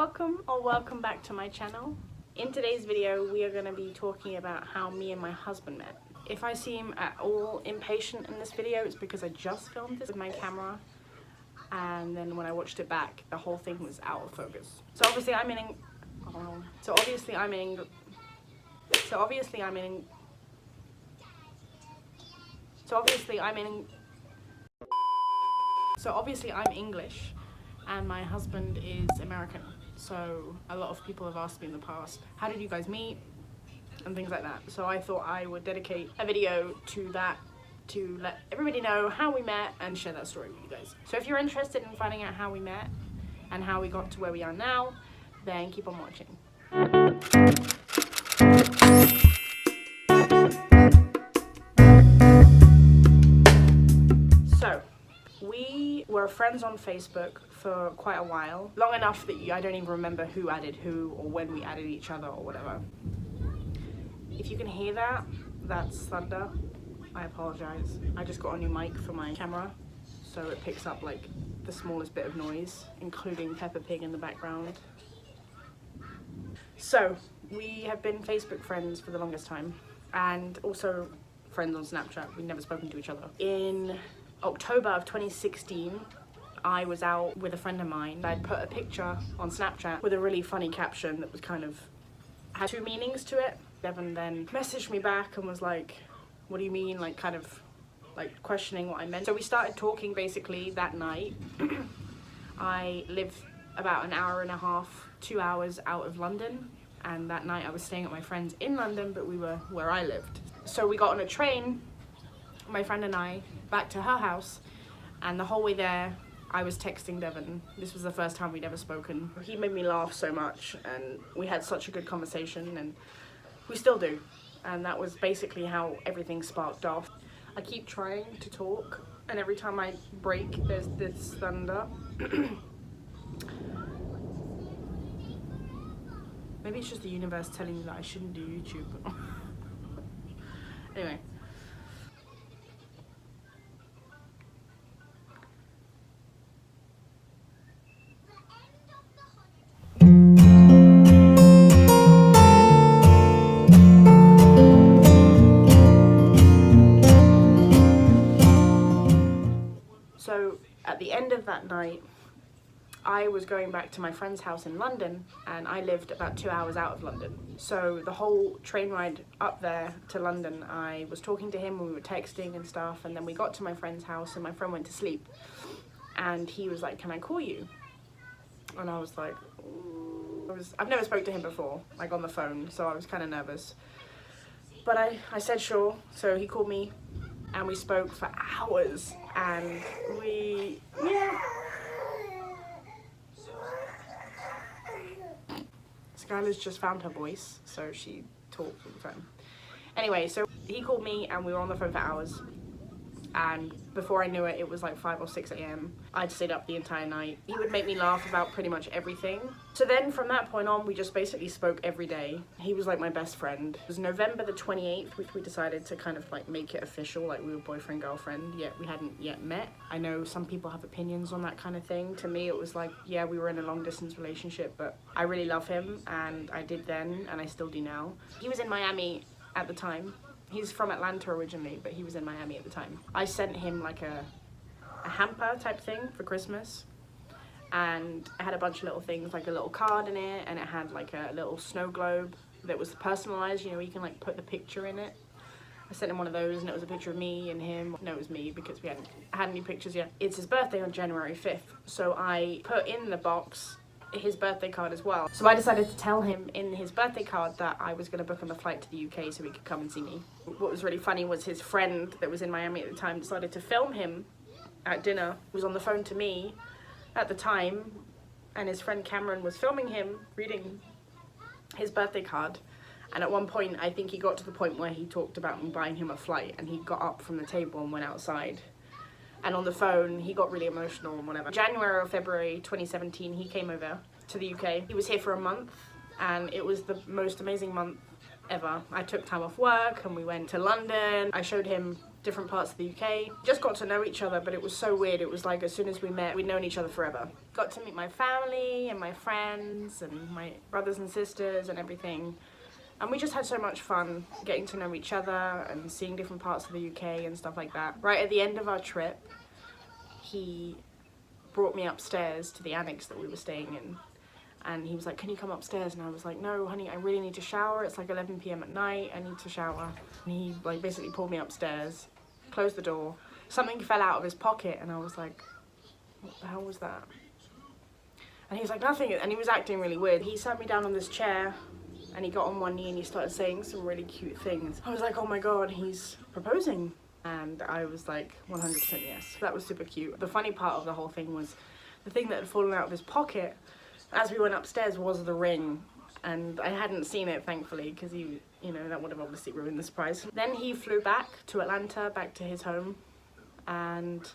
Welcome back to my channel. In today's video we are going to be talking about how me and my husband met. If I seem at all impatient in this video, it's because I just filmed this with my camera and then when I watched it back the whole thing was out of focus. So obviously I'm in English and my husband is American. So a lot of people have asked me in the past, how did you guys meet? And things like that. So I thought I would dedicate a video to that to let everybody know how we met and share that story with you guys. So if you're interested in finding out how we met and how we got to where we are now, then keep on watching. So we were friends on Facebook for quite a while, long enough that I don't even remember who added who or when we added each other or whatever. If you can hear that, that's thunder. I apologize. I just got a new mic for my camera, so it picks up like the smallest bit of noise, including Peppa Pig in the background. So we have been Facebook friends for the longest time and also friends on Snapchat. We've never spoken to each other. In October of 2016, I was out with a friend of mine. I'd put a picture on Snapchat with a really funny caption that was kind of had two meanings to it. Devon then messaged me back and was like, what do you mean? Like kind of like questioning what I meant. So we started talking basically that night. I live about an hour and a half, 2 hours out of London. And that night I was staying at my friend's in London, but we were where I lived. So we got on a train, my friend and I, back to her house. And the whole way there, I was texting Devon. This was the first time we'd ever spoken. He made me laugh so much and we had such a good conversation and we still do. And that was basically how everything sparked off. I keep trying to talk and every time I break there's this thunder. Maybe it's just the universe telling me that I shouldn't do YouTube. Anyway. So at the end of that night, I was going back to my friend's house in London and I lived about 2 hours out of London. So the whole train ride up there to London, I was talking to him and we were texting and stuff, and then we got to my friend's house and my friend went to sleep and he was like, can I call you? And I was like, I've never spoke to him before, like on the phone, so I was kind of nervous. But I said sure, so he called me and we spoke for hours and Skylar's just found her voice, so she talks all the time. Anyway, so he called me and we were on the phone for hours. And before I knew it, it was like 5 or 6 a.m. I'd stayed up the entire night. He would make me laugh about pretty much everything. So then from that point on, we just basically spoke every day. He was like my best friend. It was November the 28th, which we decided to kind of like make it official, like we were boyfriend, girlfriend, yet we hadn't yet met. I know some people have opinions on that kind of thing. To me, it was like, yeah, we were in a long distance relationship, but I really love him and I did then and I still do now. He was in Miami at the time. He's from Atlanta originally, but he was in Miami at the time. I sent him like a hamper type thing for Christmas. And it had a bunch of little things, like a little card in it, and it had like a little snow globe that was personalized, you know, you can like put the picture in it. I sent him one of those and it was a picture of me and him. No, it was me because we hadn't had any pictures yet. It's his birthday on January 5th. So I put in the box his birthday card as well. So I decided to tell him in his birthday card that I was going to book him a flight to the UK so he could come and see me. What was really funny was his friend that was in Miami at the time decided to film him at dinner. He was on the phone to me at the time and his friend Cameron was filming him reading his birthday card. And at one point, I think he got to the point where he talked about me buying him a flight and he got up from the table and went outside. And on the phone, he got really emotional and whatever. January or February 2017, he came over to the UK. He was here for a month and it was the most amazing month ever. I took time off work and we went to London. I showed him different parts of the UK. Just got to know each other, but it was so weird. It was like as soon as we met, we'd known each other forever. Got to meet my family and my friends and my brothers and sisters and everything. And we just had so much fun getting to know each other and seeing different parts of the UK and stuff like that. Right at the end of our trip, he brought me upstairs to the annex that we were staying in. And he was like, can you come upstairs? And I was like, no, honey, I really need to shower. It's like 11 p.m. at night. I need to shower. And he like basically pulled me upstairs, closed the door. Something fell out of his pocket. And I was like, what the hell was that? And he was like, nothing. And he was acting really weird. He sat me down on this chair and he got on one knee and he started saying some really cute things. I was like, oh my God, he's proposing. And I was like, 100% yes. That was super cute. The funny part of the whole thing was the thing that had fallen out of his pocket as we went upstairs was the ring. And I hadn't seen it, thankfully, because he, you know, that would have obviously ruined the surprise. Then he flew back to Atlanta, back to his home. And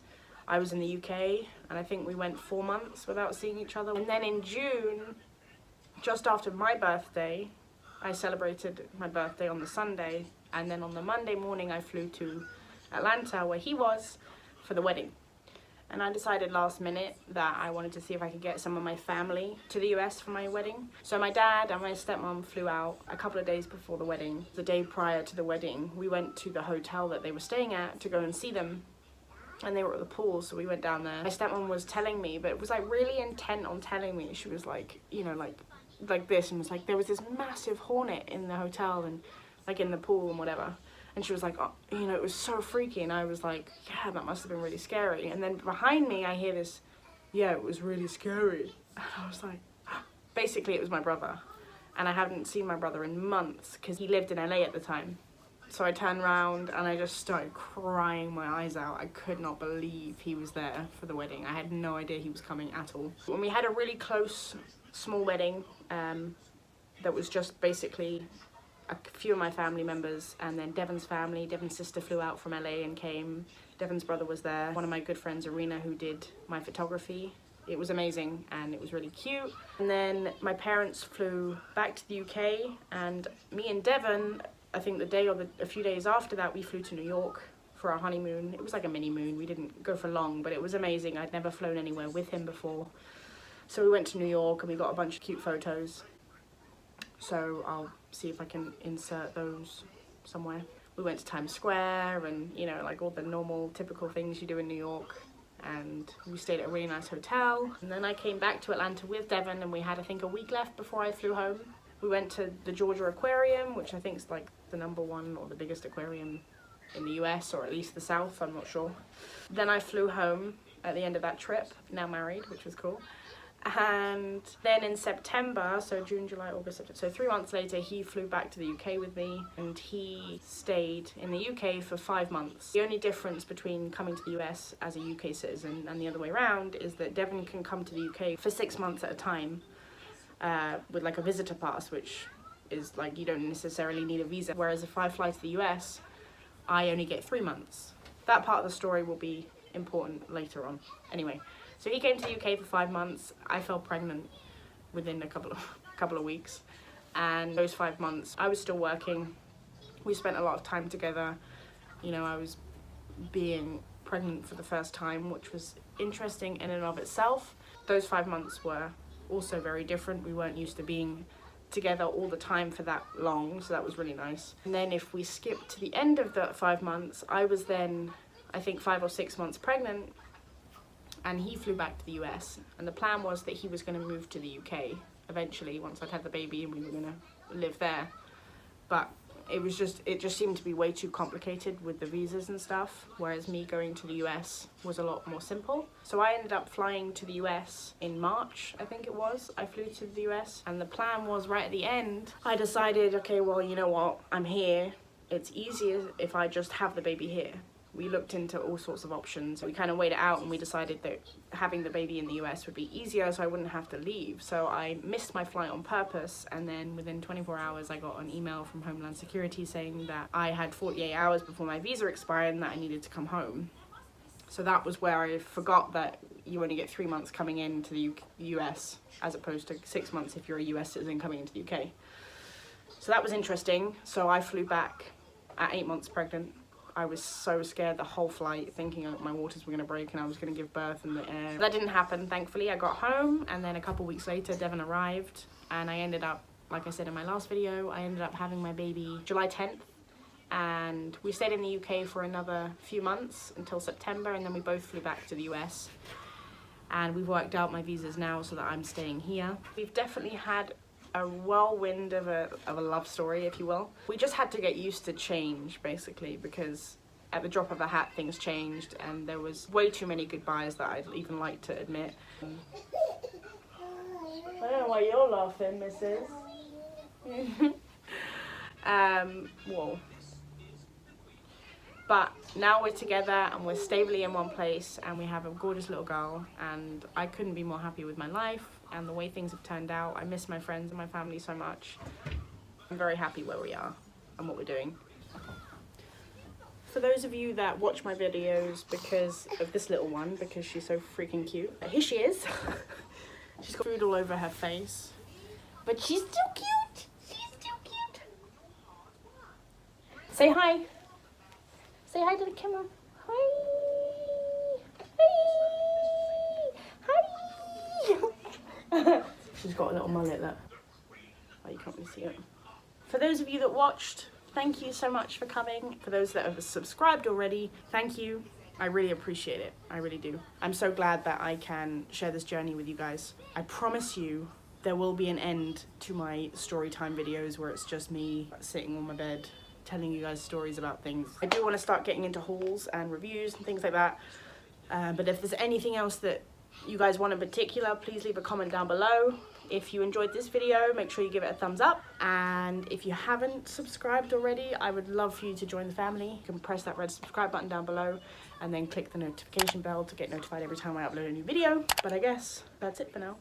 I was in the UK, and I think we went 4 months without seeing each other. And then in June, just after my birthday, I celebrated my birthday on the Sunday, and then on the Monday morning I flew to Atlanta where he was for the wedding. And I decided last minute that I wanted to see if I could get some of my family to the US for my wedding. So my dad and my stepmom flew out a couple of days before the wedding. The day prior to the wedding, we went to the hotel that they were staying at to go and see them. And they were at the pool, so we went down there. My stepmom was telling me, but it was like really intent on telling me. She was like, you know, like this, and was like, there was this massive hornet in the hotel and like in the pool and whatever. And she was like, oh, you know, it was so freaky. And I was like, yeah, that must have been really scary. And then behind me I hear this, yeah, it was really scary. And I was like, basically it was my brother. And I hadn't seen my brother in months because he lived in LA at the time. So I turned around and I just started crying my eyes out. I could not believe he was there for the wedding. I had no idea he was coming at all. When we had a really close, small wedding that was just basically a few of my family members and then Devon's family. Devon's sister flew out from LA and came. Devon's brother was there. One of my good friends, Arena, who did my photography. It was amazing and it was really cute. And then my parents flew back to the UK, and me and Devon, I think the day or a few days after that, we flew to New York for our honeymoon. It was like a mini moon. We didn't go for long, but it was amazing. I'd never flown anywhere with him before. So we went to New York and we got a bunch of cute photos. So I'll see if I can insert those somewhere. We went to Times Square and, you know, like all the normal typical things you do in New York. And we stayed at a really nice hotel. And then I came back to Atlanta with Devon, and we had, I think, a week left before I flew home. We went to the Georgia Aquarium, which I think is like the #1 or the biggest aquarium in the US, or at least the South, I'm not sure. Then I flew home at the end of that trip, now married, which was cool. And then in September, so June, July, August, September, so 3 months later, he flew back to the UK with me, and he stayed in the UK for 5 months. The only difference between coming to the US as a UK citizen and the other way around is that Devon can come to the UK for 6 months at a time with like a visitor pass, which is like you don't necessarily need a visa. Whereas if I fly to the US, I only get 3 months. That part of the story will be important later on. Anyway. So he came to the UK for 5 months. I fell pregnant within a couple of weeks, and those 5 months I was still working. We spent a lot of time together. You know, I was being pregnant for the first time, which was interesting in and of itself. Those 5 months were also very different. We weren't used to being together all the time for that long, so that was really nice. And then if we skip to the end of the 5 months, I was then, I think, 5 or 6 months pregnant. And he flew back to the US, and the plan was that he was going to move to the UK eventually once I'd had the baby and we were going to live there. But it just seemed to be way too complicated with the visas and stuff, whereas me going to the US was a lot more simple. So I ended up flying to the US in March, I think it was. I flew to the US, and the plan was right at the end, I decided, okay, well, you know what, I'm here. It's easier if I just have the baby here. We looked into all sorts of options. We kind of weighed it out, and we decided that having the baby in the US would be easier, so I wouldn't have to leave. So I missed my flight on purpose, and then within 24 hours I got an email from Homeland Security saying that I had 48 hours before my visa expired and that I needed to come home. So that was where I forgot that you only get 3 months coming into the US as opposed to 6 months if you're a US citizen coming into the UK. So that was interesting. So I flew back at 8 months pregnant. I was so scared the whole flight, thinking my waters were going to break and I was going to give birth in the air. That didn't happen, thankfully. I got home, and then a couple weeks later Devon arrived, and I ended up, like I said in my last video, I ended up having my baby July 10th. And we stayed in the UK for another few months until September, and then we both flew back to the US. And we've worked out my visas now so that I'm staying here. We've definitely had a whirlwind of a love story, if you will. We just had to get used to change, basically, because at the drop of a hat things changed, and there was way too many goodbyes that I'd even like to admit. I don't know why you're laughing, missus. Whoa. But now we're together and we're stably in one place, and we have a gorgeous little girl, and I couldn't be more happy with my life and the way things have turned out. I miss my friends and my family so much. I'm very happy where we are and what we're doing. For those of you that watch my videos because of this little one, because she's so freaking cute, here she is. She's got food all over her face, but she's still cute. She's still cute. Say hi. Say hi to the camera. Hi. Hi. Hi. She's got a little mullet that, oh, you can't really see it. For those of you that watched, thank you so much for coming. For those that have subscribed already, thank you. I really appreciate it. I really do. I'm so glad that I can share this journey with you guys. I promise you there will be an end to my story time videos where it's just me sitting on my bed telling you guys stories about things. I do want to start getting into hauls and reviews and things like that. But if there's anything else that you guys want in particular, please leave a comment down below. If you enjoyed this video, make sure you give it a thumbs up. And if you haven't subscribed already, I would love for you to join the family. You can press that red subscribe button down below and then click the notification bell to get notified every time I upload a new video. But I guess that's it for now.